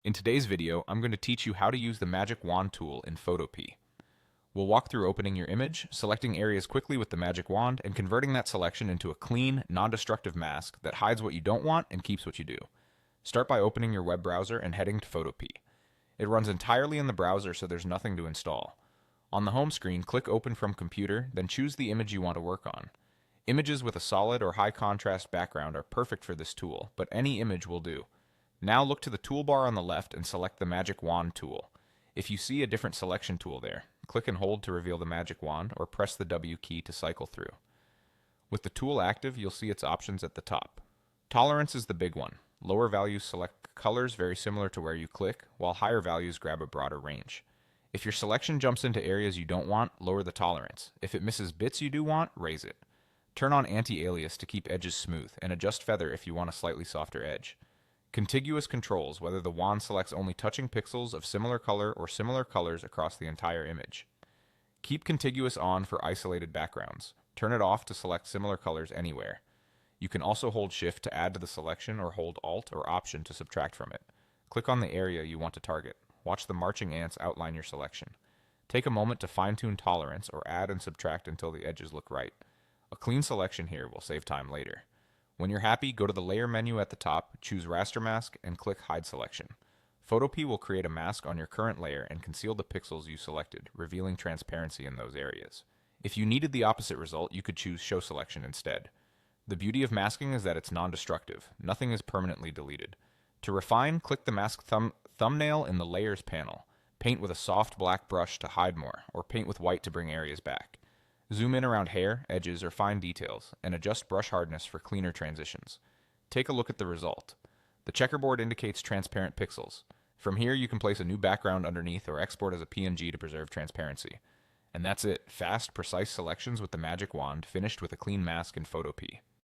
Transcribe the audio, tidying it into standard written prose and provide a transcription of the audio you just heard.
In today's video, I'm going to teach you how to use the Magic Wand tool in Photopea. We'll walk through opening your image, selecting areas quickly with the Magic Wand, and converting that selection into a clean, non-destructive mask that hides what you don't want and keeps what you do. Start by opening your web browser and heading to Photopea. It runs entirely in the browser, so there's nothing to install. On the home screen, click Open from Computer, then choose the image you want to work on. Images with a solid or high contrast background are perfect for this tool, but any image will do. Now look to the toolbar on the left and select the Magic Wand tool. If you see a different selection tool there, click and hold to reveal the Magic Wand or press the W key to cycle through. With the tool active, you'll see its options at the top. Tolerance is the big one. Lower values select colors very similar to where you click, while higher values grab a broader range. If your selection jumps into areas you don't want, lower the tolerance. If it misses bits you do want, raise it. Turn on anti-alias to keep edges smooth, and adjust feather if you want a slightly softer edge. Contiguous controls whether the wand selects only touching pixels of similar color or similar colors across the entire image. Keep contiguous on for isolated backgrounds. Turn it off to select similar colors anywhere. You can also hold Shift to add to the selection or hold Alt or Option to subtract from it. Click on the area you want to target. Watch the marching ants outline your selection. Take a moment to fine-tune tolerance or add and subtract until the edges look right. A clean selection here will save time later. When you're happy, go to the Layer menu at the top, choose Raster Mask, and click Hide Selection. Photopea will create a mask on your current layer and conceal the pixels you selected, revealing transparency in those areas. If you needed the opposite result, you could choose Show Selection instead. The beauty of masking is that it's non-destructive. Nothing is permanently deleted. To refine, click the mask thumbnail in the Layers panel. Paint with a soft black brush to hide more, or paint with white to bring areas back. Zoom in around hair, edges, or fine details, and adjust brush hardness for cleaner transitions. Take a look at the result. The checkerboard indicates transparent pixels. From here, you can place a new background underneath or export as a PNG to preserve transparency. And that's it. Fast, precise selections with the Magic Wand, finished with a clean mask in Photopea.